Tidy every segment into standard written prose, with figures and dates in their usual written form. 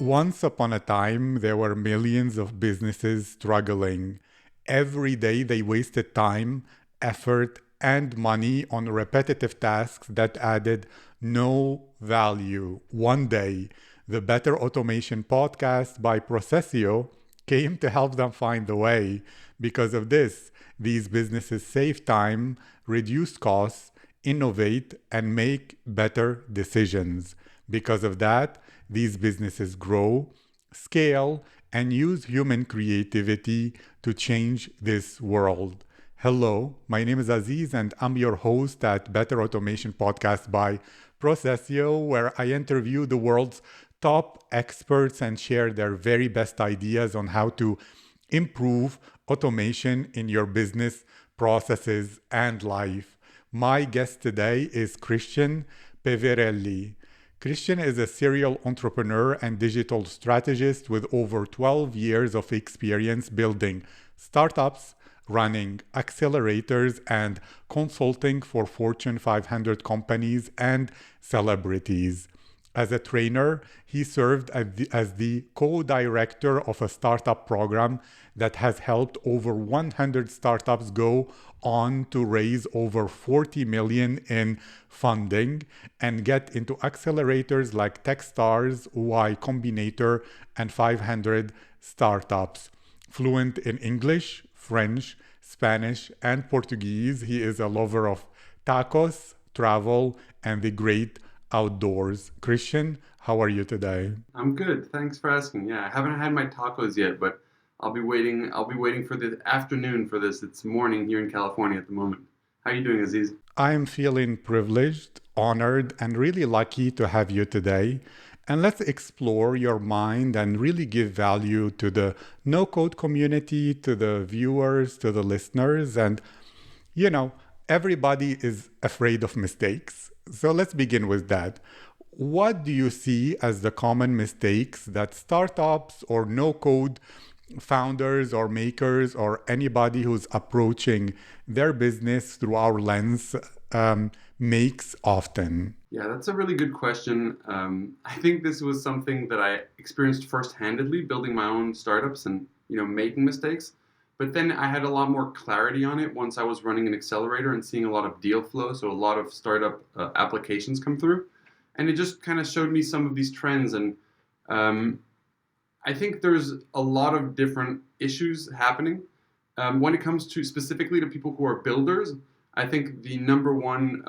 Once upon a time, there were millions of businesses struggling. Every day, they wasted time, effort, and money on repetitive tasks that added no value. One day, the Better Automation podcast by PROCESIO came to help them find the way. Because of this, these businesses save time, reduce costs, innovate, and make better decisions. Because of that, these businesses grow, scale, and use human creativity to change this world. Hello, my name is Aziz, and I'm your host at Better Automation Podcast by PROCESIO, where I interview the world's top experts and share their very best ideas on how to improve automation in your business processes and life. My guest today is Christian Peverelli. Christian is a serial entrepreneur and digital strategist with over 12 years of experience building startups, running accelerators, and consulting for Fortune 500 companies and celebrities. As a trainer, he served as the co-director of a startup program that has helped over 100 startups go on to raise over 40 million in funding and get into accelerators like Techstars, YCombinator, and 500 startups. Fluent in English, French, Spanish, and Portuguese, he is a lover of tacos, travel, and the great outdoors. Christian, how are you today? I'm good. Thanks for asking. Yeah, I haven't had my tacos yet, but I'll be waiting for the afternoon for this. It's morning here in California at the moment. How are you doing, Aziz? I'm feeling privileged, honored, and really lucky to have you today. And let's explore your mind and really give value to the no-code community, to the viewers, to the listeners. And, everybody is afraid of mistakes. So let's begin with that. What do you see as the common mistakes that startups or no-code founders or makers or anybody who's approaching their business through our lens makes often? Yeah, that's a really good question. I think this was something that I experienced first-handedly building my own startups and making mistakes. But then I had a lot more clarity on it once I was running an accelerator and seeing a lot of deal flow, so a lot of startup applications come through. And it just kind of showed me some of these trends. And I think there's a lot of different issues happening. When it comes to specifically to people who are builders, I think the number one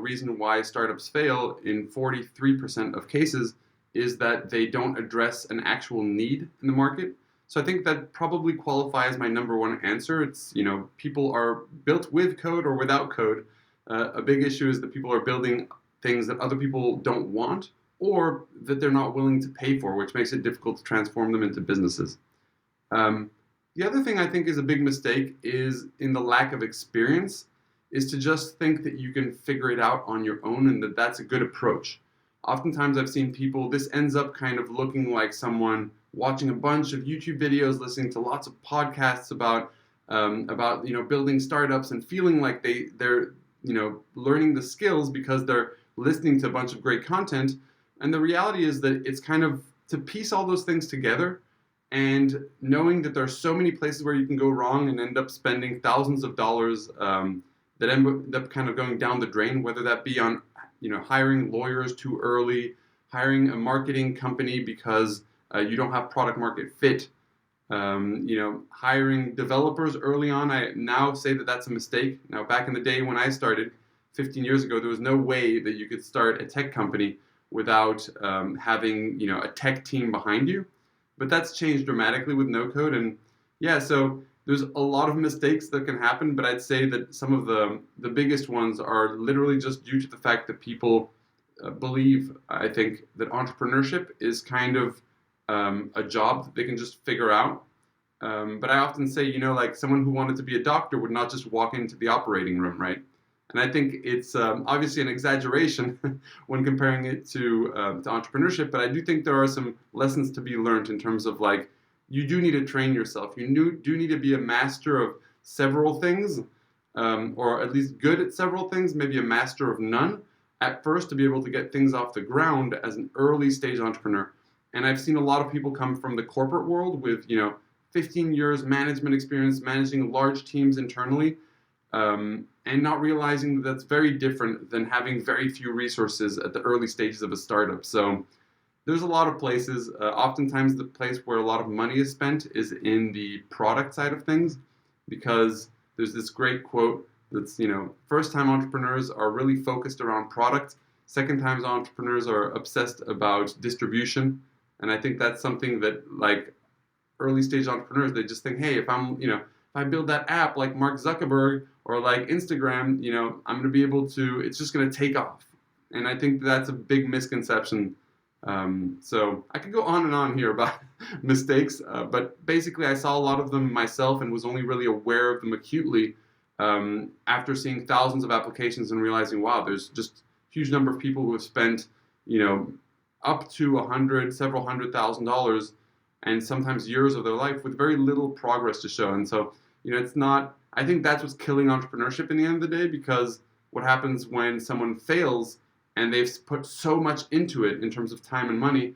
reason why startups fail in 43% of cases is that they don't address an actual need in the market. So I think that probably qualifies my number one answer. It's, people are built with code or without code. A big issue is that people are building things that other people don't want or that they're not willing to pay for, which makes it difficult to transform them into businesses. The other thing I think is a big mistake is in the lack of experience, is to just think that you can figure it out on your own and that that's a good approach. Oftentimes I've seen people, this ends up kind of looking like someone watching a bunch of YouTube videos, listening to lots of podcasts about building startups and feeling like they're learning the skills because they're listening to a bunch of great content. And the reality is that it's kind of to piece all those things together and knowing that there are so many places where you can go wrong and end up spending thousands of dollars that end up kind of going down the drain, whether that be on hiring lawyers too early, hiring a marketing company because you don't have product market fit, hiring developers early on. I now say that that's a mistake. Now, back in the day when I started 15 years ago, there was no way that you could start a tech company without having a tech team behind you. But that's changed dramatically with no-code. And yeah, so there's a lot of mistakes that can happen, but I'd say that some of the biggest ones are literally just due to the fact that people believe, I think, that entrepreneurship is kind of a job that they can just figure out. But I often say, like someone who wanted to be a doctor would not just walk into the operating room, right? And I think it's obviously an exaggeration when comparing it to entrepreneurship, but I do think there are some lessons to be learned in terms of like, you do need to train yourself. You do need to be a master of several things, or at least good at several things, maybe a master of none at first to be able to get things off the ground as an early stage entrepreneur. And I've seen a lot of people come from the corporate world with 15 years management experience, managing large teams internally, and not realizing that that's very different than having very few resources at the early stages of a startup. So there's a lot of places. Oftentimes, the place where a lot of money is spent is in the product side of things, because there's this great quote that's, first-time entrepreneurs are really focused around product. Second-time entrepreneurs are obsessed about distribution. And I think that's something that, like, early-stage entrepreneurs, they just think, hey, if I build that app like Mark Zuckerberg or like Instagram, I'm going to be able to, it's just going to take off. And I think that's a big misconception. So I could go on and on here about mistakes, but basically I saw a lot of them myself and was only really aware of them acutely after seeing thousands of applications and realizing, wow, there's just a huge number of people who have spent, up to several $100,000 and sometimes years of their life with very little progress to show. And so, it's not, I think that's what's killing entrepreneurship in the end of the day, because what happens when someone fails and they've put so much into it in terms of time and money,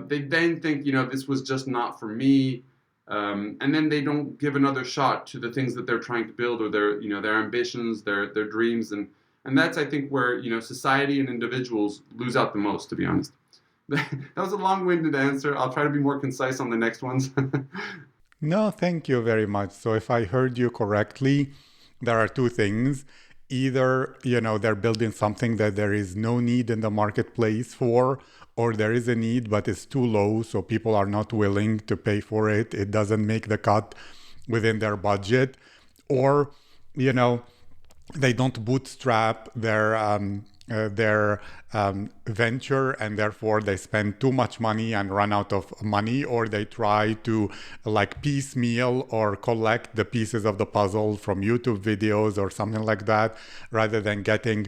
they then think, this was just not for me. And then they don't give another shot to the things that they're trying to build, or their ambitions, their dreams. And that's, I think, where, society and individuals lose out the most, to be honest. That was a long-winded answer. I'll try to be more concise on the next ones. No, thank you very much. So if I heard you correctly, there are two things. Either, they're building something that there is no need in the marketplace for, or there is a need, but it's too low, so people are not willing to pay for it. It doesn't make the cut within their budget. Or, they don't bootstrap their venture, and therefore they spend too much money and run out of money, or they try to like piecemeal or collect the pieces of the puzzle from YouTube videos or something like that, rather than getting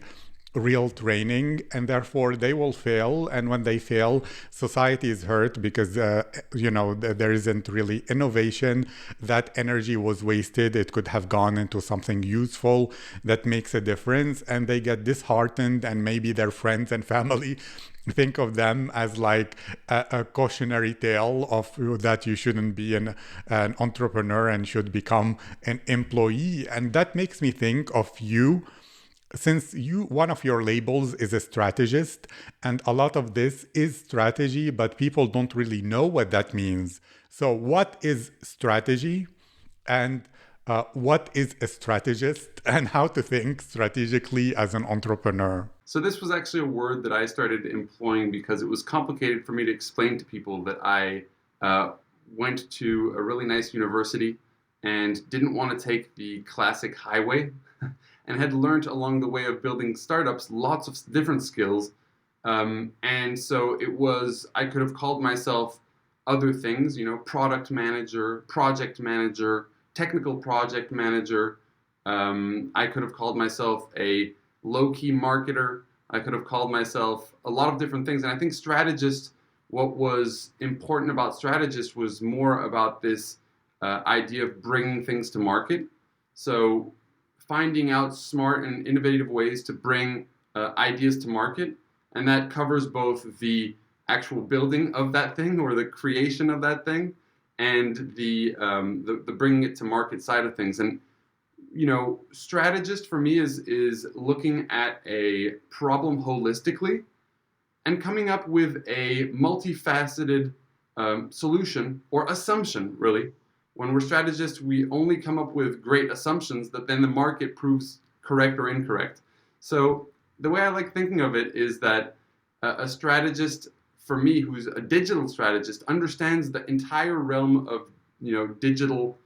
real training, and therefore they will fail. And when they fail, society is hurt because there isn't really innovation. That energy was wasted. It could have gone into something useful that makes a difference, and they get disheartened, and maybe their friends and family think of them as like a cautionary tale of that you shouldn't be an entrepreneur and should become an employee. And that makes me think of you, since one of your labels is a strategist, and a lot of this is strategy, but people don't really know what that means. So what is strategy, and what is a strategist, and how to think strategically as an entrepreneur? So this was actually a word that I started employing because it was complicated for me to explain to people that I went to a really nice university and didn't want to take the classic highway and had learned along the way of building startups lots of different skills. And so I could have called myself other things, product manager, project manager, technical project manager. I could have called myself a low-key marketer. I could have called myself a lot of different things. And I think strategist, what was important about strategist was more about this idea of bringing things to market. So finding out smart and innovative ways to bring ideas to market. And that covers both the actual building of that thing, or the creation of that thing, and the bringing it to market side of things. And strategist for me is looking at a problem holistically and coming up with a multifaceted solution or assumption, really. When we're strategists, we only come up with great assumptions that then the market proves correct or incorrect. So the way I like thinking of it is that a strategist, for me, who's a digital strategist, understands the entire realm of digital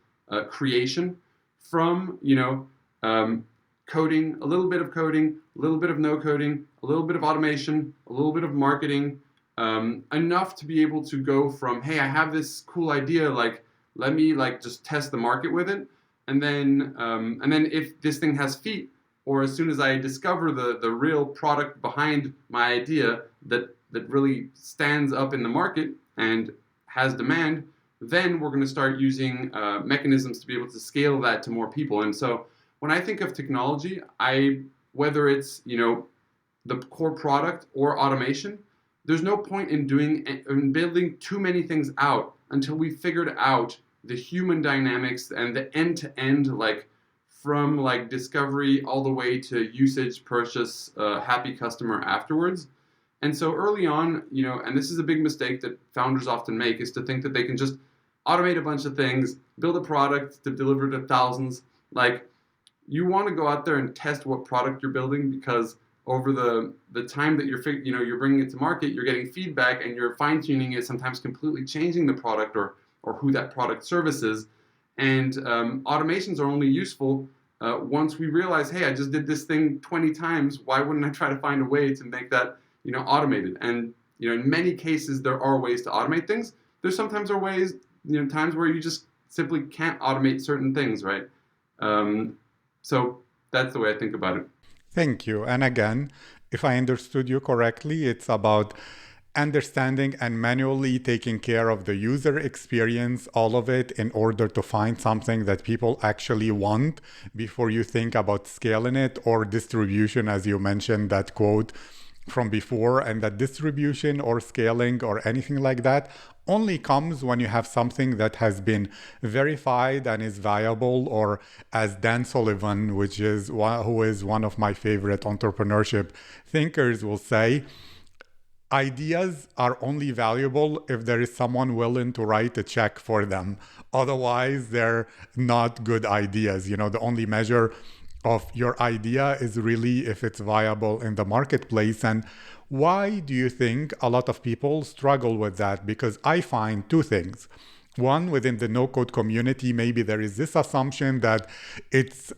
creation, from coding, a little bit of coding, a little bit of no coding, a little bit of automation, a little bit of marketing, enough to be able to go from, hey, I have this cool idea, like, let me just test the market with it, and then if this thing has feet, or as soon as I discover the real product behind my idea that really stands up in the market and has demand, then we're going to start using mechanisms to be able to scale that to more people. And so when I think of technology, whether it's the core product or automation, there's no point in building too many things out until we figured out the human dynamics and the end-to-end, like from like discovery all the way to usage, purchase, happy customer afterwards. And so early on, and this is a big mistake that founders often make, is to think that they can just automate a bunch of things, build a product to deliver to thousands. Like, you want to go out there and test what product you're building, because over the time that you're bringing it to market, you're getting feedback and you're fine-tuning it, sometimes completely changing the product or who that product services. And automations are only useful once we realize, hey, I just did this thing 20 times. Why wouldn't I try to find a way to make that automated? And in many cases, there are ways to automate things. There's sometimes are ways, times where you just simply can't automate certain things, right? So that's the way I think about it. Thank you. And again, if I understood you correctly, it's about understanding and manually taking care of the user experience, all of it, in order to find something that people actually want before you think about scaling it or distribution, as you mentioned that quote from before. And that distribution or scaling or anything like that only comes when you have something that has been verified and is viable, or as Dan Sullivan, who is one of my favorite entrepreneurship thinkers, will say, ideas are only valuable if there is someone willing to write a check for them. Otherwise, they're not good ideas. The only measure of your idea is really if it's viable in the marketplace. And why do you think a lot of people struggle with that? Because I find two things. One, within the no-code community, maybe there is this assumption that it's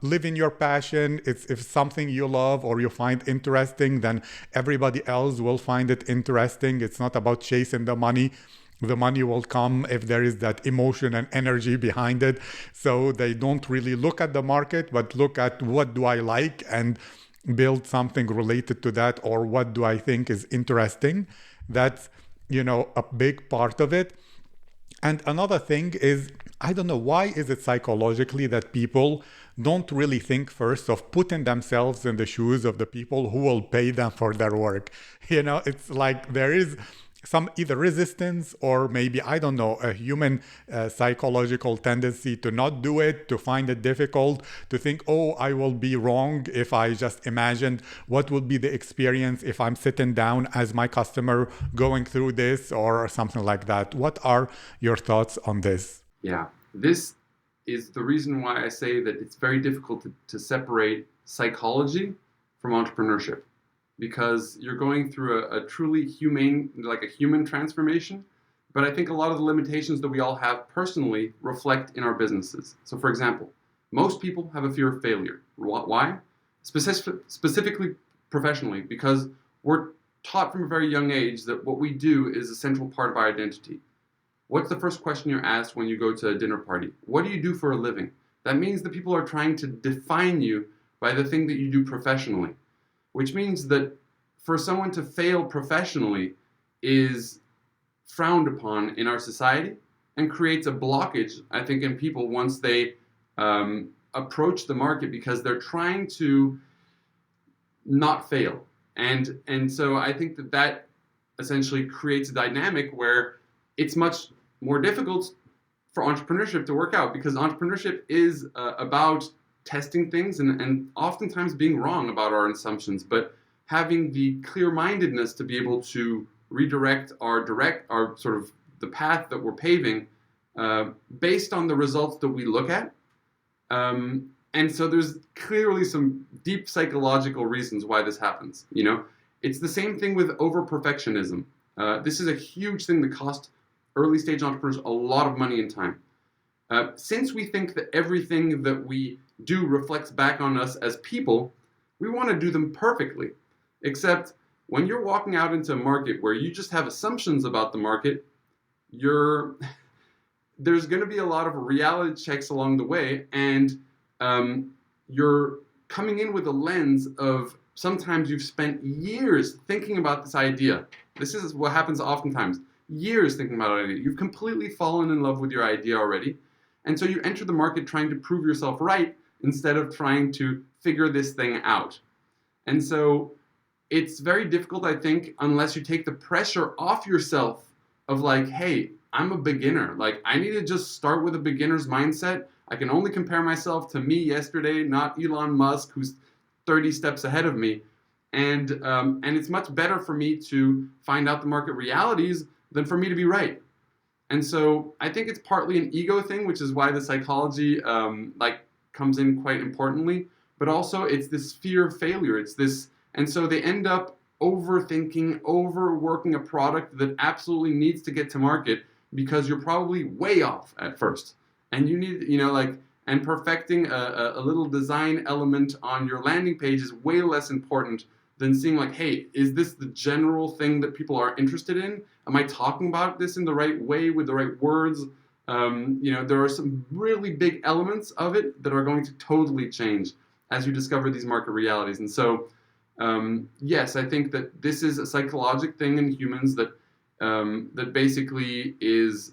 living your passion. It's if something you love or you find interesting, then everybody else will find it interesting. It's not about chasing the money. The money will come if there is that emotion and energy behind it. So they don't really look at the market, but look at what do I like and build something related to that, or what do I think is interesting. That's, a big part of it. And another thing is, I don't know, why is it psychologically that people don't really think first of putting themselves in the shoes of the people who will pay them for their work? It's like there is some either resistance or maybe, I don't know, a human psychological tendency to not do it, to find it difficult, to think, oh, I will be wrong if I just imagined what would be the experience if I'm sitting down as my customer going through this or something like that. What are your thoughts on this? Yeah, this is the reason why I say that it's very difficult to separate psychology from entrepreneurship, because you're going through a truly humane, like a human transformation. But I think a lot of the limitations that we all have personally reflect in our businesses. So for example, most people have a fear of failure. Why? Specifically professionally, because we're taught from a very young age that what we do is a central part of our identity. What's the first question you're asked when you go to a dinner party? What do you do for a living? That means that people are trying to define you by the thing that you do professionally, which means that for someone to fail professionally is frowned upon in our society and creates a blockage, I think, in people once they approach the market, because they're trying to not fail. And so I think that essentially creates a dynamic where it's much more difficult for entrepreneurship to work out, because entrepreneurship is about testing things and oftentimes being wrong about our assumptions, but having the clear-mindedness to be able to redirect our sort of the path that we're paving based on the results that we look at. And so there's clearly some deep psychological reasons why this happens. It's the same thing with over-perfectionism. This is a huge thing that costs early-stage entrepreneurs a lot of money and time. Since we think that everything that we do reflects back on us as people, we want to do them perfectly. Except when you're walking out into a market where you just have assumptions about the market, there's going to be a lot of reality checks along the way, and you're coming in with a lens of sometimes you've spent years thinking about this idea. This is what happens oftentimes. Years thinking about an idea. You've completely fallen in love with your idea already. And so you enter the market trying to prove yourself right instead of trying to figure this thing out. And so it's very difficult, I think, unless you take the pressure off yourself of like, hey, I'm a beginner. Like, I need to just start with a beginner's mindset. I can only compare myself to me yesterday, not Elon Musk, who's 30 steps ahead of me. And it's much better for me to find out the market realities than for me to be right. And so I think it's partly an ego thing, which is why the psychology comes in quite importantly. But also it's this fear of failure. It's this, and so they end up overthinking, overworking a product that absolutely needs to get to market because you're probably way off at first, and you need, and perfecting a little design element on your landing page is way less important than seeing like, hey, is this the general thing that people are interested in? Am I talking about this in the right way with the right words? There are some really big elements of it that are going to totally change as you discover these market realities. And so, yes, I think that this is a psychological thing in humans that basically is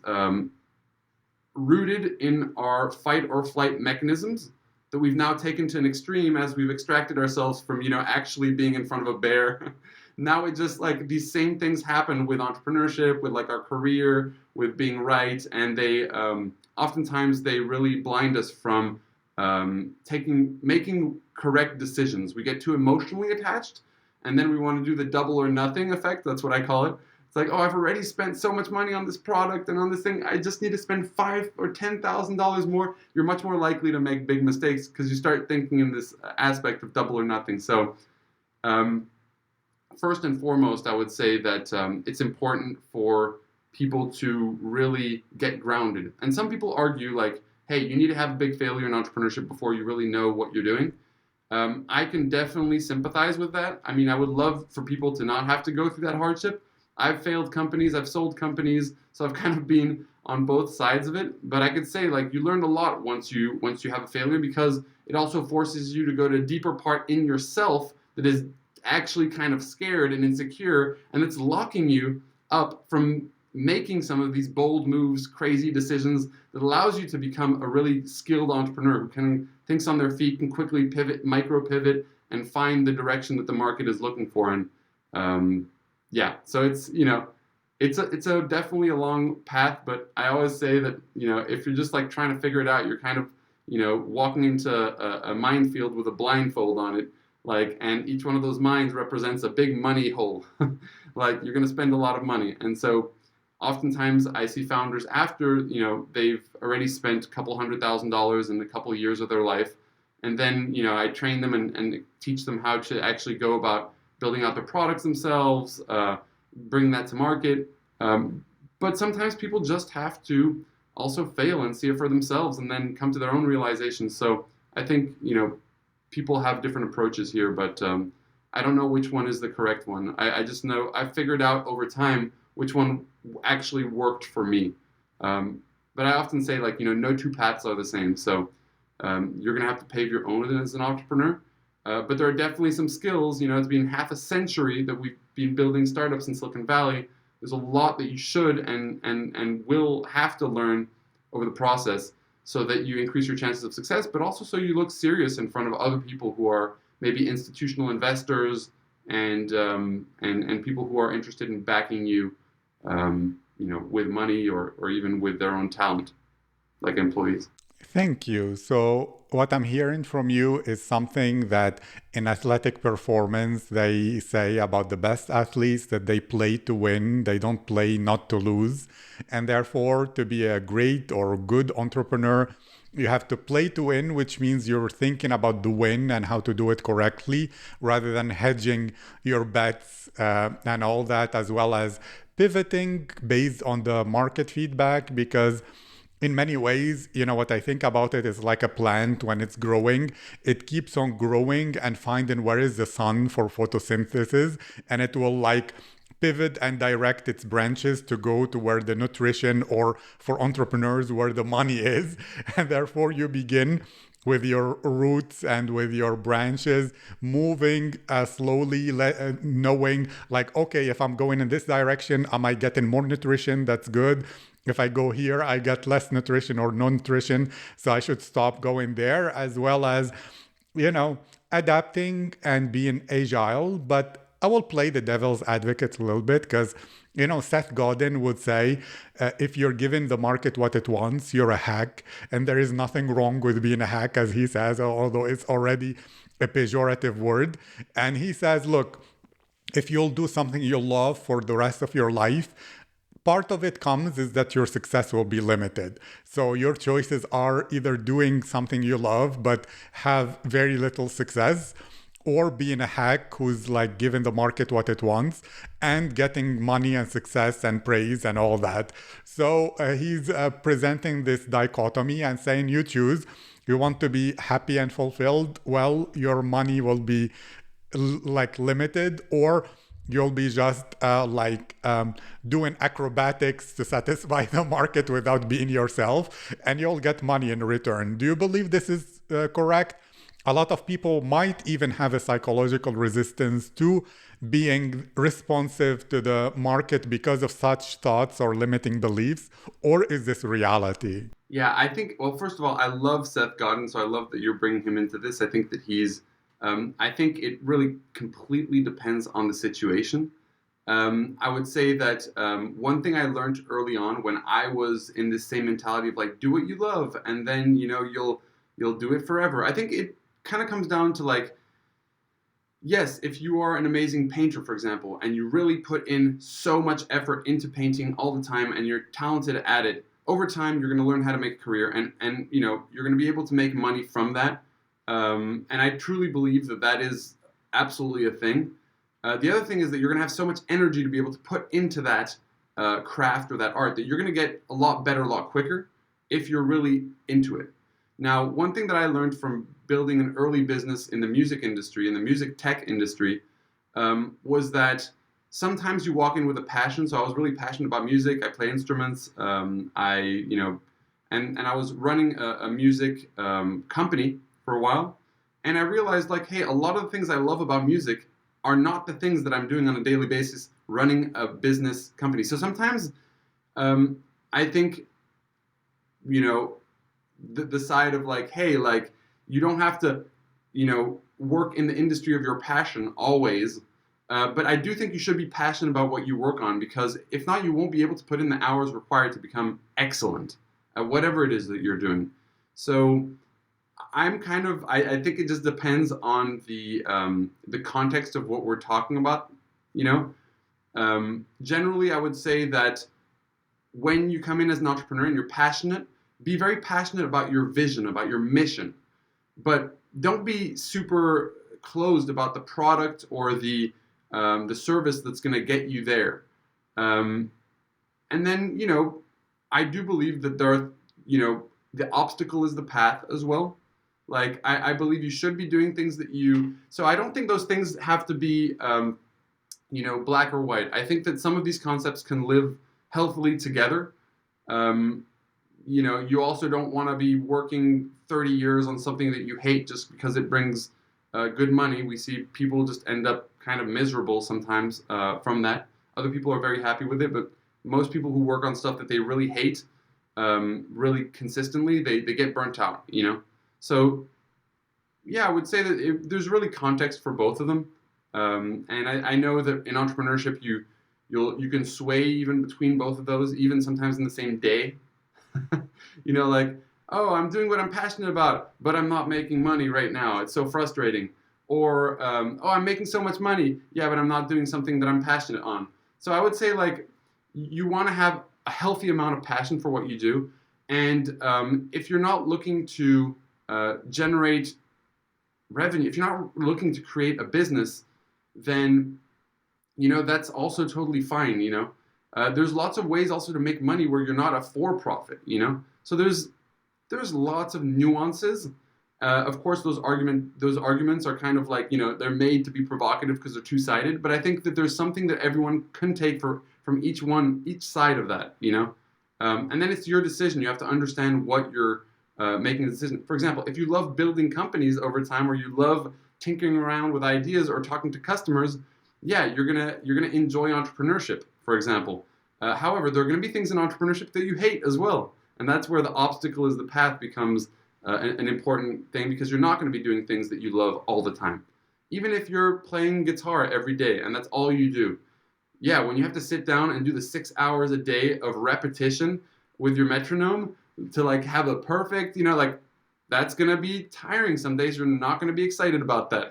rooted in our fight or flight mechanisms that we've now taken to an extreme as we've extracted ourselves from, actually being in front of a bear. Now it just like these same things happen with entrepreneurship, with like our career, with being right, and they oftentimes they really blind us from making correct decisions. We get too emotionally attached, and then we want to do the double or nothing effect. That's what I call it. It's like, oh, I've already spent so much money on this product and on this thing. I just need to spend $5,000 or $10,000 more. You're much more likely to make big mistakes because you start thinking in this aspect of double or nothing. So, first and foremost, I would say that it's important for people to really get grounded. And some people argue like, hey, you need to have a big failure in entrepreneurship before you really know what you're doing. I can definitely sympathize with that. I mean, I would love for people to not have to go through that hardship. I've failed companies, I've sold companies, so I've kind of been on both sides of it. But I could say like you learned a lot once you have a failure, because it also forces you to go to a deeper part in yourself that is actually kind of scared and insecure, and it's locking you up from making some of these bold moves, crazy decisions that allows you to become a really skilled entrepreneur who thinks on their feet, can quickly pivot, micro pivot, and find the direction that the market is looking for. And so it's a definitely a long path, but I always say that, if you're just like trying to figure it out, you're kind of, walking into a minefield with a blindfold on it, and each one of those mines represents a big money hole. Like, you're going to spend a lot of money. And so oftentimes I see founders after, they've already spent a couple $100,000 in a couple of years of their life. And then, I train them and teach them how to actually go about building out their products themselves, bringing that to market. But sometimes people just have to also fail and see it for themselves and then come to their own realizations. So I think, people have different approaches here, but I don't know which one is the correct one. I just know I figured out over time which one actually worked for me. But I often say, no two paths are the same. So you're going to have to pave your own as an entrepreneur. But there are definitely some skills. It's been half a century that we've been building startups in Silicon Valley. There's a lot that you should and will have to learn over the process so that you increase your chances of success, but also so you look serious in front of other people who are maybe institutional investors and people who are interested in backing you, with money or even with their own talent, like employees. Thank you. So what I'm hearing from you is something that in athletic performance, they say about the best athletes that they play to win, they don't play not to lose. And therefore, to be a great or good entrepreneur, you have to play to win, which means you're thinking about the win and how to do it correctly, rather than hedging your bets and all that, as well as pivoting based on the market feedback. Because in many ways, what I think about it is like a plant when it's growing. It keeps on growing and finding where is the sun for photosynthesis, and it will pivot and direct its branches to go to where the nutrition, or for entrepreneurs, where the money is. And therefore you begin with your roots and with your branches moving slowly, knowing okay, if I'm going in this direction, am I getting more nutrition? That's good. If I go here, I get less nutrition or no nutrition, so I should stop going there, as well as, adapting and being agile. But I will play the devil's advocate a little bit because, Seth Godin would say, if you're giving the market what it wants, you're a hack. And there is nothing wrong with being a hack, as he says, although it's already a pejorative word. And he says, look, if you'll do something you love for the rest of your life, part of it comes is that your success will be limited. So your choices are either doing something you love but have very little success, or being a hack who's like giving the market what it wants and getting money and success and praise and all that. So he's presenting this dichotomy and saying you choose. You want to be happy and fulfilled, well, your money will be like limited, or you'll be just doing acrobatics to satisfy the market without being yourself, and you'll get money in return. Do you believe this is correct? A lot of people might even have a psychological resistance to being responsive to the market because of such thoughts or limiting beliefs, or is this reality? Yeah, I think, well, first of all, I love Seth Godin, so I love that you're bringing him into this. I think that I think it really completely depends on the situation. I would say that one thing I learned early on when I was in this same mentality of like, do what you love, and then, you'll do it forever. I think it kind of comes down to like, yes, if you are an amazing painter, for example, and you really put in so much effort into painting all the time and you're talented at it, over time you're going to learn how to make a career, and you're going to be able to make money from that. And I truly believe that is absolutely a thing. The other thing is that you're going to have so much energy to be able to put into that craft or that art that you're going to get a lot better a lot quicker if you're really into it. Now, one thing that I learned from building an early business in the music industry, in the music tech industry, was that sometimes you walk in with a passion. So I was really passionate about music. I play instruments. And I was running a music company for a while. And I realized like, hey, a lot of the things I love about music are not the things that I'm doing on a daily basis running a business company. So sometimes I think, the side of like, hey, like you don't have to, work in the industry of your passion always. But I do think you should be passionate about what you work on, because if not, you won't be able to put in the hours required to become excellent at whatever it is that you're doing. So I think it just depends on the context of what we're talking about. Generally, I would say that when you come in as an entrepreneur and you're passionate, be very passionate about your vision, about your mission, but don't be super closed about the product or the service that's going to get you there. And then, I do believe that there are, the obstacle is the path as well. Like, I believe you should be doing things so I don't think those things have to be, black or white. I think that some of these concepts can live healthily together. You also don't want to be working 30 years on something that you hate just because it brings good money. We see people just end up kind of miserable sometimes from that. Other people are very happy with it, but most people who work on stuff that they really hate really consistently, they get burnt out, So, yeah, I would say that there's really context for both of them. And I know that in entrepreneurship, you can sway even between both of those, even sometimes in the same day. Like, oh, I'm doing what I'm passionate about, but I'm not making money right now. It's so frustrating. Or, oh, I'm making so much money. Yeah, but I'm not doing something that I'm passionate on. So I would say, like, you want to have a healthy amount of passion for what you do. And if you're not looking to generate revenue, if you're not looking to create a business, then, that's also totally fine, There's lots of ways also to make money where you're not a for-profit, So there's lots of nuances. Of course, those arguments are kind of like, they're made to be provocative because they're two-sided. But I think that there's something that everyone can take from each side of that, And then it's your decision. You have to understand what you're making a decision. For example, if you love building companies over time, or you love tinkering around with ideas or talking to customers, yeah, you're gonna enjoy entrepreneurship, for example. However, there are going to be things in entrepreneurship that you hate as well, and that's where the obstacle is the path becomes an important thing, because you're not going to be doing things that you love all the time. even if you're playing guitar every day and that's all you do, yeah, when you have to sit down and do the 6 hours a day of repetition with your metronome to like have a perfect, like that's gonna be tiring. Some days you're not gonna be excited about that.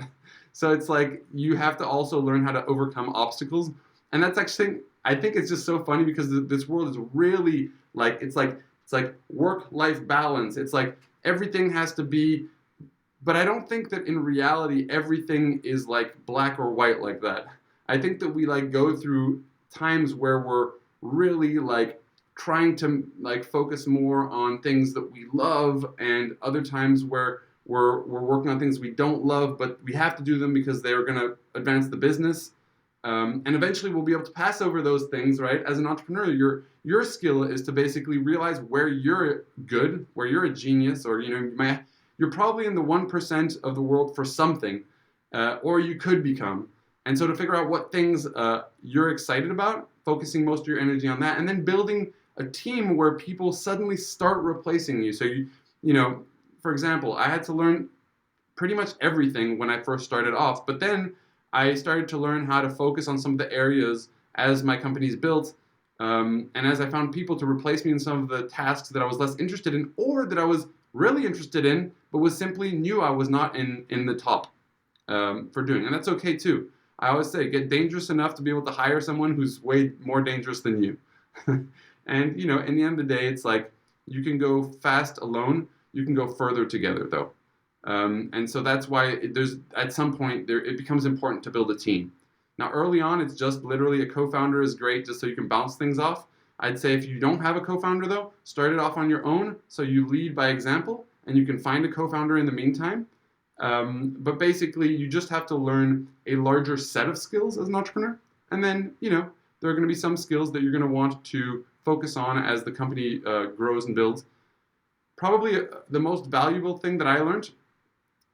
So it's like you have to also learn how to overcome obstacles. And that's actually, I think it's just so funny because this world is really like work-life balance. It's like everything has to be, but I don't think that in reality everything is like black or white like that. I think that we like go through times where we're really like trying to like focus more on things that we love, and other times where we're working on things we don't love, but we have to do them because they're going to advance the business. And eventually we'll be able to pass over those things, right? As an entrepreneur, your skill is to basically realize where you're good, where you're a genius, or you're probably in the 1% of the world for something, or you could become. And so to figure out what things you're excited about, focusing most of your energy on that, and then building a team where people suddenly start replacing you. So for example, I had to learn pretty much everything when I first started off, but then I started to learn how to focus on some of the areas as my company's built, and as I found people to replace me in some of the tasks that I was less interested in, or that I was really interested in, but was simply knew I was not in the top for doing. And that's okay too. I always say, get dangerous enough to be able to hire someone who's way more dangerous than you. And in the end of the day, it's like you can go fast alone. You can go further together, though. And so that's why there's at some point it becomes important to build a team. Now, early on, it's just literally a co-founder is great just so you can bounce things off. I'd say if you don't have a co-founder, though, start it off on your own so you lead by example, and you can find a co-founder in the meantime. But basically, you just have to learn a larger set of skills as an entrepreneur. And then, there are going to be some skills that you're going to want to focus on as the company grows and builds. Probably the most valuable thing that I learned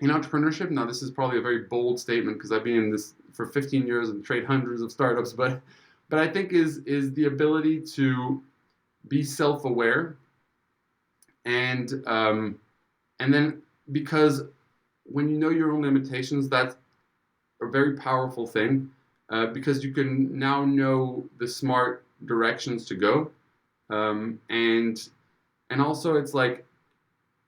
in entrepreneurship, now this is probably a very bold statement because I've been in this for 15 years and trade hundreds of startups, but I think is the ability to be self-aware, and then, because when you know your own limitations, that's a very powerful thing, because you can now know the smart directions to go, and also it's like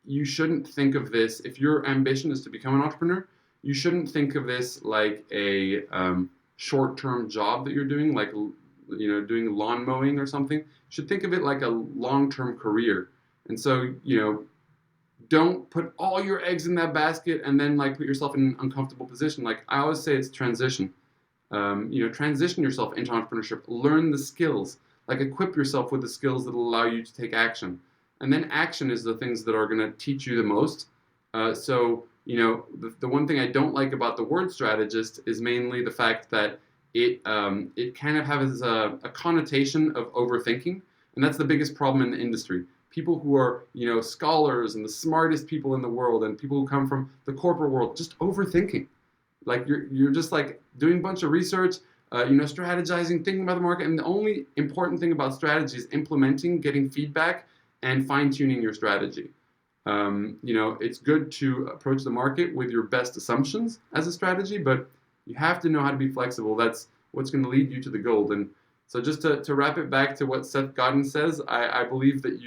you shouldn't think of this, if your ambition is to become an entrepreneur, you shouldn't think of this like a short-term job that you're doing, like doing lawn mowing or something. You should think of it like a long-term career. And so don't put all your eggs in that basket and then like put yourself in an uncomfortable position. Like I always say, it's transition. Transition yourself into entrepreneurship. Learn the skills. Like equip yourself with the skills that will allow you to take action. And then action is the things that are going to teach you the most. So the one thing I don't like about the word strategist is mainly the fact that it kind of has a connotation of overthinking, and that's the biggest problem in the industry. People who are scholars and the smartest people in the world, and people who come from the corporate world, just overthinking. Like you're just like doing a bunch of research, strategizing, thinking about the market, and the only important thing about strategy is implementing, getting feedback, and fine-tuning your strategy. It's good to approach the market with your best assumptions as a strategy, but you have to know how to be flexible. That's what's going to lead you to the goal. And so just to wrap it back to what Seth Godin says, I believe that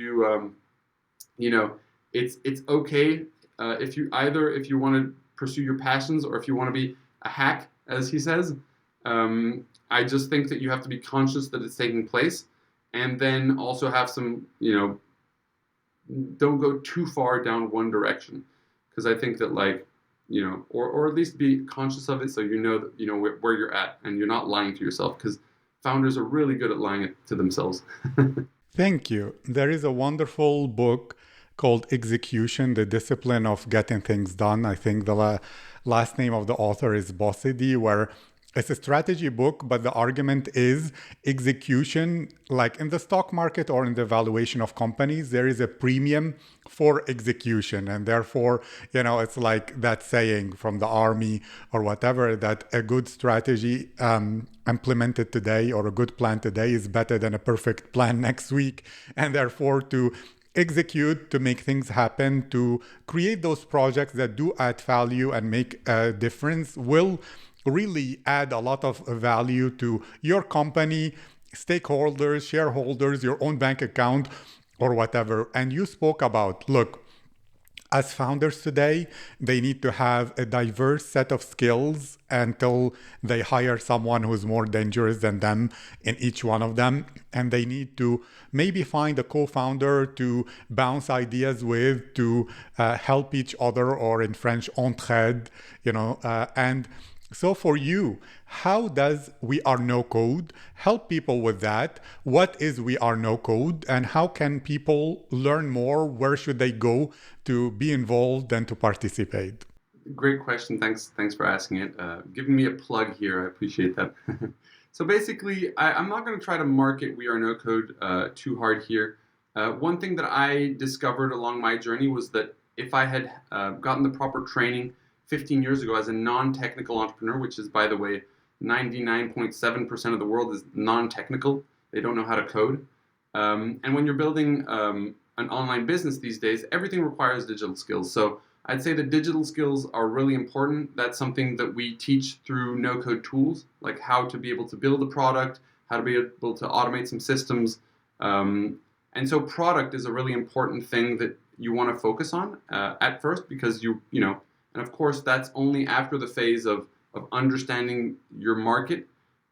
it's okay if you want to pursue your passions, or if you want to be a hack, as he says. I just think that you have to be conscious that it's taking place, and then also have some, don't go too far down one direction, because I think that or at least be conscious of it, so that where you're at, and you're not lying to yourself, because founders are really good at lying to themselves. Thank you. There is a wonderful book called Execution, the Discipline of Getting Things Done. I think the last name of the author is Bossidy, where it's a strategy book, but the argument is execution. Like in the stock market or in the valuation of companies, there is a premium for execution. And therefore, it's like that saying from the army or whatever, that a good strategy implemented today, or a good plan today, is better than a perfect plan next week. And therefore, to execute, to make things happen, to create those projects that do add value and make a difference will really add a lot of value to your company, stakeholders, shareholders, your own bank account, or whatever. And you spoke about, look, as founders today, they need to have a diverse set of skills until they hire someone who's more dangerous than them in each one of them. And they need to maybe find a co-founder to bounce ideas with, to help each other, or in French, entraide, and so for you, how does We Are No Code help people with that? What is We Are No Code, and how can people learn more? Where should they go to be involved and to participate? Great question. Thanks for asking it. Giving me a plug here. I appreciate that. So basically, I'm not going to try to market We Are No Code too hard here. One thing that I discovered along my journey was that if I had gotten the proper training 15 years ago as a non-technical entrepreneur, which is, by the way, 99.7% of the world is non-technical. They don't know how to code. And when you're building an online business these days, everything requires digital skills. So I'd say that digital skills are really important. That's something that we teach through no-code tools, like how to be able to build a product, how to be able to automate some systems. And so product is a really important thing that you want to focus on at first, because and of course, that's only after the phase of understanding your market,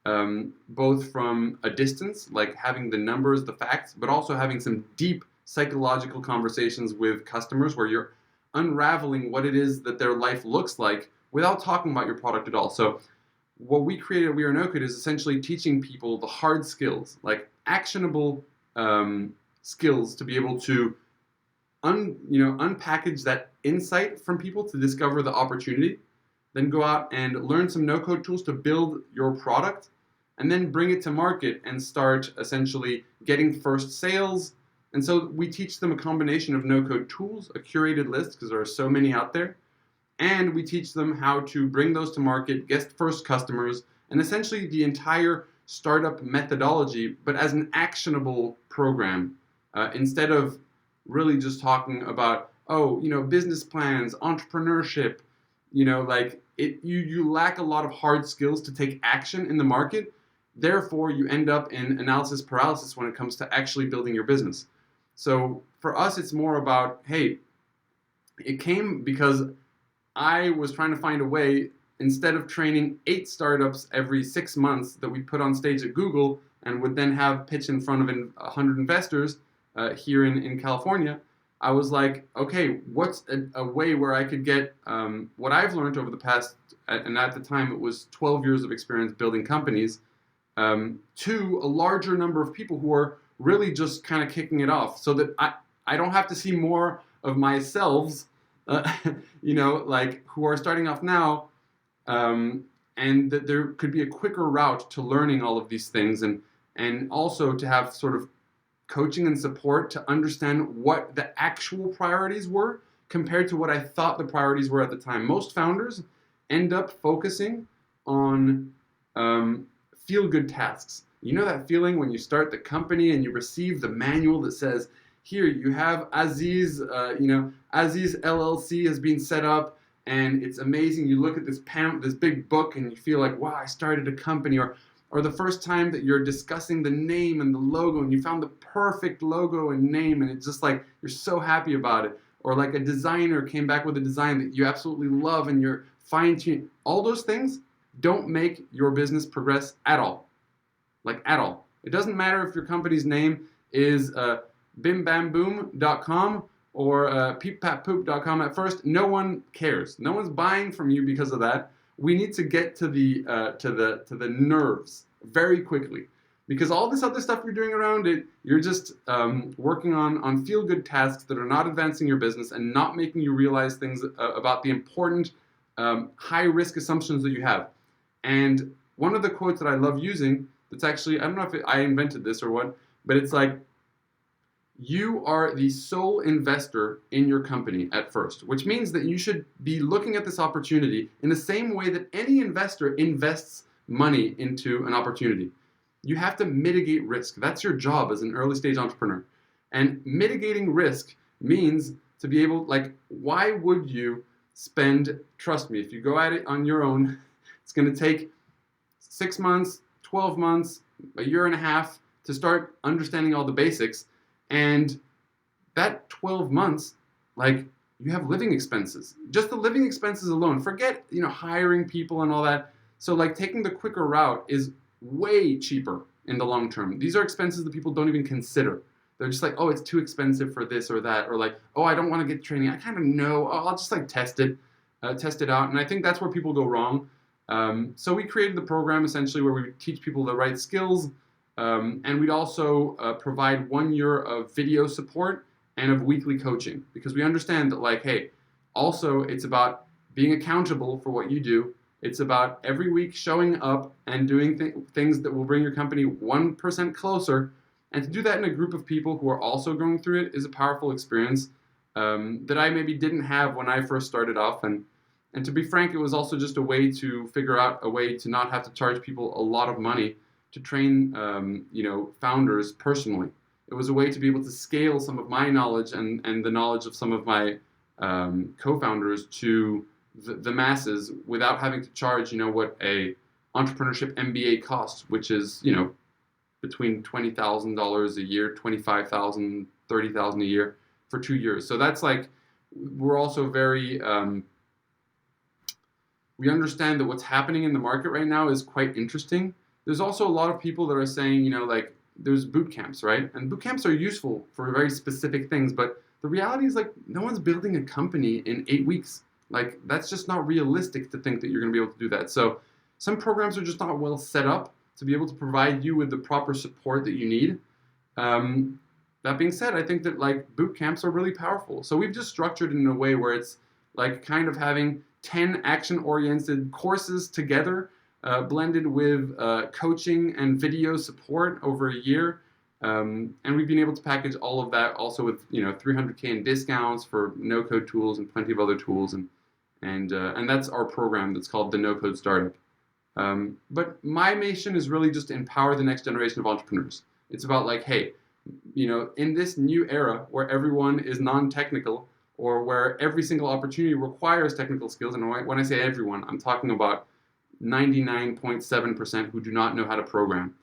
both from a distance, like having the numbers, the facts, but also having some deep psychological conversations with customers where you're unraveling what it is that their life looks like without talking about your product at all. So what we created at We Are No Code is essentially teaching people the hard skills, like actionable skills, to be able to unpackage that insight from people to discover the opportunity, then go out and learn some no-code tools to build your product, and then bring it to market and start essentially getting first sales. And so we teach them a combination of no-code tools, a curated list, because there are so many out there, and we teach them how to bring those to market, get first customers, and essentially the entire startup methodology, but as an actionable program, instead of really just talking about, business plans, entrepreneurship, you lack a lot of hard skills to take action in the market. Therefore, you end up in analysis paralysis when it comes to actually building your business. So for us, it's more about, hey, it came because I was trying to find a way, instead of training 8 startups every 6 months that we put on stage at Google and would then have pitch in front of 100 investors, here in California, I was like, okay, what's a way where I could get what I've learned over the past, and at the time it was 12 years of experience building companies, to a larger number of people who are really just kind of kicking it off, so that I don't have to see more of my selves, who are starting off now, and that there could be a quicker route to learning all of these things, and also to have sort of coaching and support to understand what the actual priorities were compared to what I thought the priorities were at the time. Most founders end up focusing on feel-good tasks. You know that feeling when you start the company and you receive the manual that says, here, you have Aziz, Aziz LLC has been set up, and it's amazing. You look at this big book and you feel like, wow, I started a company. Or the first time that you're discussing the name and the logo, and you found the perfect logo and name, and it's just like you're so happy about it. Or like a designer came back with a design that you absolutely love and you're fine-tuning. All those things don't make your business progress at all. Like at all. It doesn't matter if your company's name is bimbamboom.com or peeppatpoop.com at first. No one cares. No one's buying from you because of that. We need to get to the nerves very quickly, because all this other stuff you're doing around it, you're just working on feel-good tasks that are not advancing your business and not making you realize things about the important high-risk assumptions that you have. And one of the quotes that I love using, that's actually, I don't know if I invented this or what, but it's like, you are the sole investor in your company at first, which means that you should be looking at this opportunity in the same way that any investor invests money into an opportunity. You have to mitigate risk. That's your job as an early stage entrepreneur. And mitigating risk means to be able, like, why would you spend, trust me, if you go at it on your own, it's going to take 6 months, 12 months, a year and a half to start understanding all the basics. And that 12 months, like, you have living expenses. Just the living expenses alone. Forget, hiring people and all that. So, like, taking the quicker route is way cheaper in the long term. These are expenses that people don't even consider. They're just like, oh, it's too expensive for this or that, or like, oh, I don't want to get training. I kind of know. Oh, I'll just like test it out. And I think that's where people go wrong. So we created the program essentially where we would teach people the right skills, and we'd also provide 1 year of video support and of weekly coaching, because we understand that, like, hey, also it's about being accountable for what you do. It's about every week showing up and doing things that will bring your company 1% closer. And to do that in a group of people who are also going through it is a powerful experience that I maybe didn't have when I first started off. And to be frank, it was also just a way to figure out a way to not have to charge people a lot of money to train, founders personally. It was a way to be able to scale some of my knowledge and the knowledge of some of my co-founders to the masses without having to charge, what a entrepreneurship MBA costs, which is, between $20,000 a year, $25,000, $30,000 a year for 2 years. So that's like, we're also very, we understand that what's happening in the market right now is quite interesting. There's also a lot of people that are saying, like, there's bootcamps, right? And bootcamps are useful for very specific things, but the reality is, like, no one's building a company in 8 weeks. Like, that's just not realistic to think that you're going to be able to do that. So some programs are just not well set up to be able to provide you with the proper support that you need. That being said, I think that, like, boot camps are really powerful. So we've just structured it in a way where it's like kind of having 10 action-oriented courses together, blended with coaching and video support over a year. And we've been able to package all of that also with, $300K in discounts for NoCode tools and plenty of other tools. And that's our program that's called the NoCode Startup. But my mission is really just to empower the next generation of entrepreneurs. It's about, like, hey, in this new era where everyone is non-technical, or where every single opportunity requires technical skills, and when I say everyone, I'm talking about 99.7% who do not know how to program.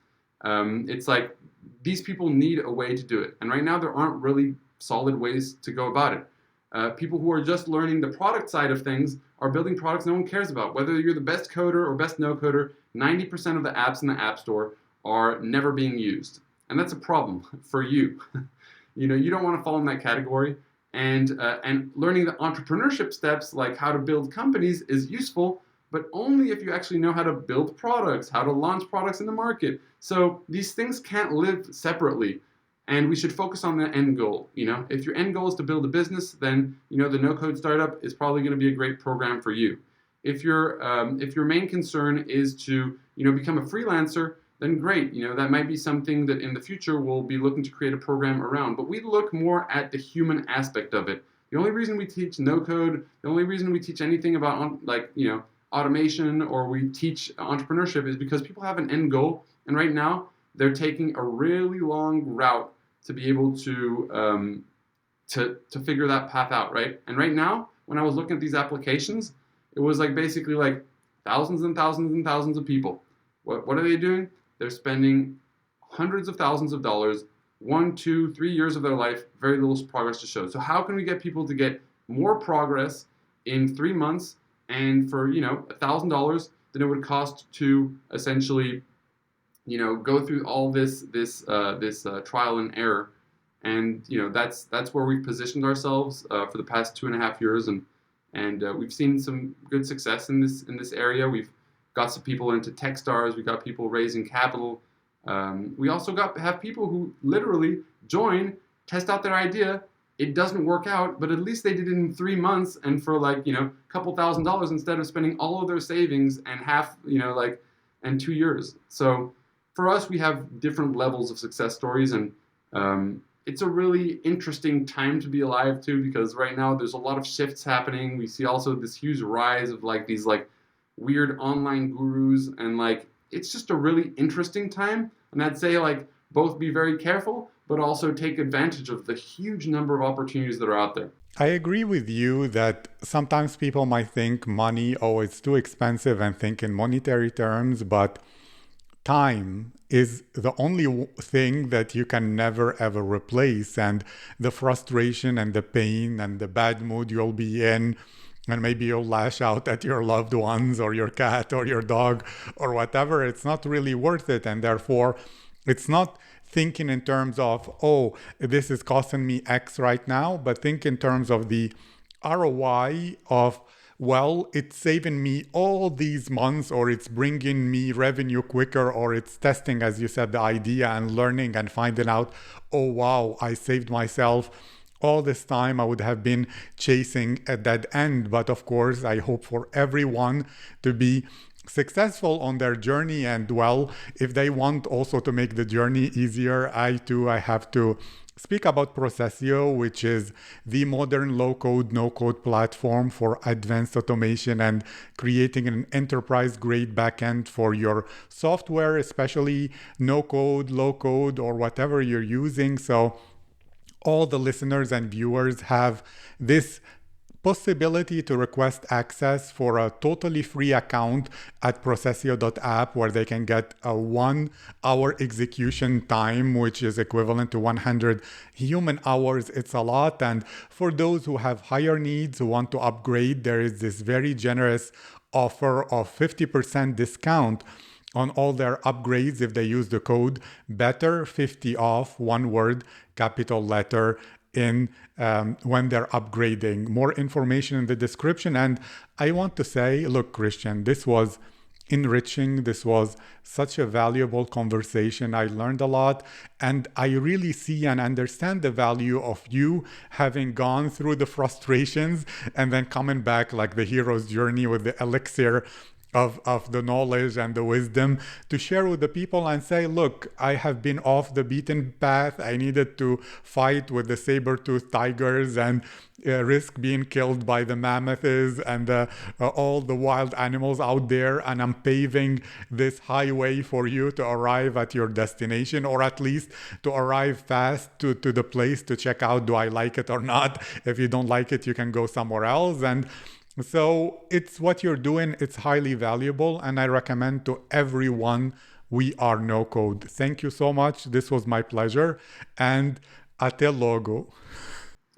It's like these people need a way to do it. And right now there aren't really solid ways to go about it. People who are just learning the product side of things are building products no one cares about. Whether you're the best coder or best no coder, 90% of the apps in the App Store are never being used. And that's a problem for you. You don't want to fall in that category. And learning the entrepreneurship steps, like how to build companies, is useful, but only if you actually know how to build products, how to launch products in the market. So these things can't live separately. And we should focus on the end goal. If your end goal is to build a business, then the NoCode Startup is probably going to be a great program for you. If your main concern is to become a freelancer, then great. That might be something that in the future we'll be looking to create a program around. But we look more at the human aspect of it. The only reason we teach NoCode, the only reason we teach anything about automation, or we teach entrepreneurship, is because people have an end goal, and right now they're taking a really long route to be able to figure that path out, right? And right now, when I was looking at these applications, it was like basically like thousands and thousands and thousands of people. What are they doing? They're spending hundreds of thousands of dollars, 1, 2, 3 years of their life, very little progress to show. So how can we get people to get more progress in 3 months and for $1,000 than it would cost to essentially go through all this trial and error? And that's where we've positioned ourselves for the past 2.5 years, and we've seen some good success in this area. We've got some people into Techstars. We got people raising capital. We also have people who literally join, test out their idea. It doesn't work out, but at least they did it in 3 months and for a couple $1,000 instead of spending all of their savings and and 2 years. So for us, we have different levels of success stories, and it's a really interesting time to be alive too, because right now there's a lot of shifts happening. We see also this huge rise of these weird online gurus, and it's just a really interesting time. And I'd say both be very careful, but also take advantage of the huge number of opportunities that are out there. I agree with you that sometimes people might think money, oh, it's too expensive and think in monetary terms, but time is the only thing that you can never ever replace. And the frustration and the pain and the bad mood you'll be in, and maybe you'll lash out at your loved ones or your cat or your dog or whatever, it's not really worth it. And therefore, it's not thinking in terms of, oh, this is costing me X right now, but think in terms of the ROI of, well, it's saving me all these months, or it's bringing me revenue quicker, or it's testing, as you said, the idea and learning and finding out, oh, wow, I saved myself all this time. I would have been chasing a dead end. But of course, I hope for everyone to be successful on their journey. And well, if they want also to make the journey easier, I have to speak about PROCESIO, which is the modern low-code, no-code platform for advanced automation and creating an enterprise-grade backend for your software, especially no-code, low-code, or whatever you're using. So all the listeners and viewers have this possibility to request access for a totally free account at procesio.app, where they can get a 1 hour execution time, which is equivalent to 100 human hours. It's a lot. And for those who have higher needs, who want to upgrade, there is this very generous offer of 50% discount on all their upgrades if they use the code BETTER50 off, one word, capital letter, in when they're upgrading. More information in the description. And I want to say, look, Christian, this was enriching. This was such a valuable conversation. I learned a lot, and I really see and understand the value of you having gone through the frustrations and then coming back like the hero's journey with the elixir of the knowledge and the wisdom to share with the people and say, look, I have been off the beaten path. I needed to fight with the saber-toothed tigers and risk being killed by the mammoths and all the wild animals out there. And I'm paving this highway for you to arrive at your destination, or at least to arrive fast to the place to check out, do I like it or not? If you don't like it, you can go somewhere else. And so it's what you're doing. It's highly valuable, and I recommend to everyone WeAreNoCode. Thank you so much. This was my pleasure, and até logo.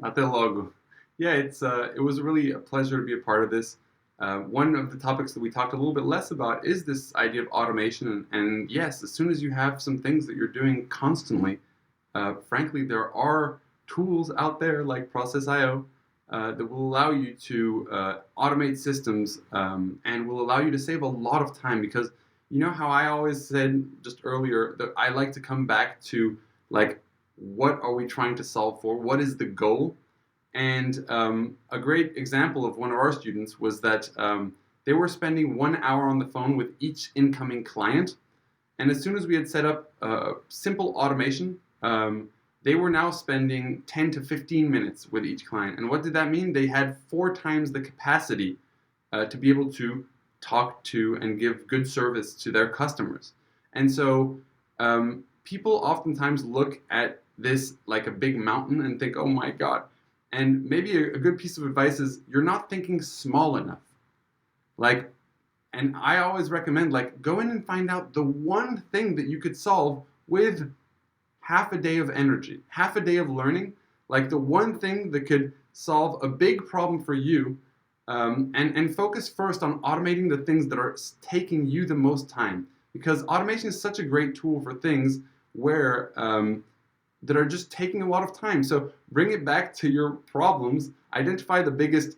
Até logo. Yeah, it was really a pleasure to be a part of this. One of the topics that we talked a little bit less about is this idea of automation. And yes, as soon as you have some things that you're doing constantly, frankly, there are tools out there like PROCESIO that will allow you to automate systems and will allow you to save a lot of time. Because you know how I always said just earlier that I like to come back to, like, what are we trying to solve for? What is the goal? And a great example of one of our students was that they were spending 1 hour on the phone with each incoming client. And as soon as we had set up simple automation, they were now spending 10 to 15 minutes with each client. And what did that mean? They had 4 times the capacity to be able to talk to and give good service to their customers. And so people oftentimes look at this like a big mountain and think, oh my God. And maybe a good piece of advice is you're not thinking small enough. Like, and I always recommend, like, go in and find out the one thing that you could solve with half a day of energy, half a day of learning, like the one thing that could solve a big problem for you, and focus first on automating the things that are taking you the most time. Because automation is such a great tool for things where that are just taking a lot of time. So bring it back to your problems, identify the biggest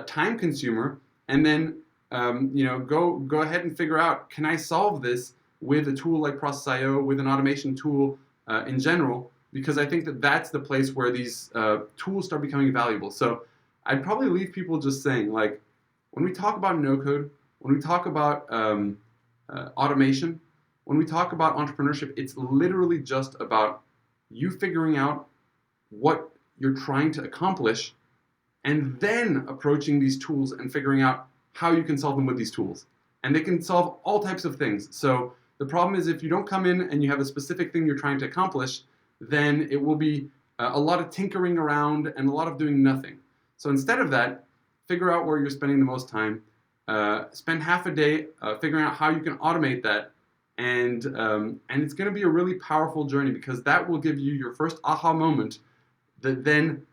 time consumer, and then go ahead and figure out, can I solve this with a tool like PROCESIO, with an automation tool in general? Because I think that that's the place where these tools start becoming valuable. So I'd probably leave people just saying, like, when we talk about no-code, when we talk about automation, when we talk about entrepreneurship, it's literally just about you figuring out what you're trying to accomplish and then approaching these tools and figuring out how you can solve them with these tools. And they can solve all types of things. So the problem is, if you don't come in and you have a specific thing you're trying to accomplish, then it will be a lot of tinkering around and a lot of doing nothing. So instead of that, figure out where you're spending the most time. Spend half a day figuring out how you can automate that, and it's going to be a really powerful journey, because that will give you your first aha moment that then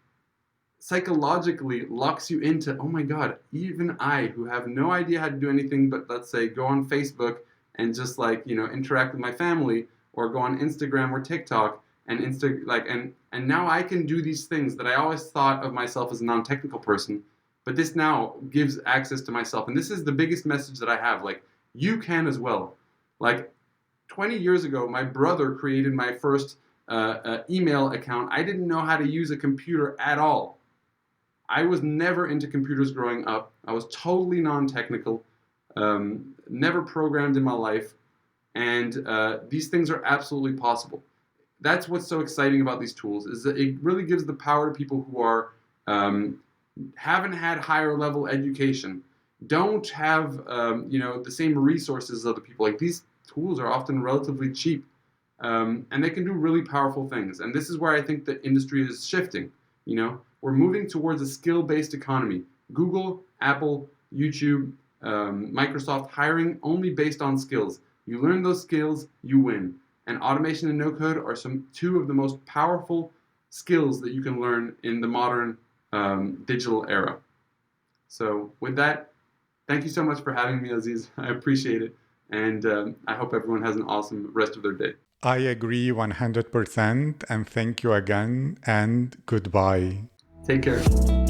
psychologically locks you into, oh my God, even I, who have no idea how to do anything but, let's say, go on Facebook and just interact with my family, or go on Instagram or TikTok and now I can do these things that I always thought of myself as a non-technical person, but this now gives access to myself. And this is the biggest message that I have. Like, you can as well. Like, 20 years ago, my brother created my first email account. I didn't know how to use a computer at all. I was never into computers growing up. I was totally non-technical, never programmed in my life, and these things are absolutely possible. That's what's so exciting about these tools, is that it really gives the power to people who are haven't had higher level education, don't have the same resources as other people. Like, these tools are often relatively cheap, and they can do really powerful things. And this is where I think the industry is shifting. We're moving towards a skill-based economy. Google, Apple, YouTube, Microsoft, hiring only based on skills. You learn those skills, you win. And automation and no-code are two of the most powerful skills that you can learn in the modern digital era. So with that, thank you so much for having me, Aziz. I appreciate it. And I hope everyone has an awesome rest of their day. I agree 100%, and thank you again, and goodbye. Take care.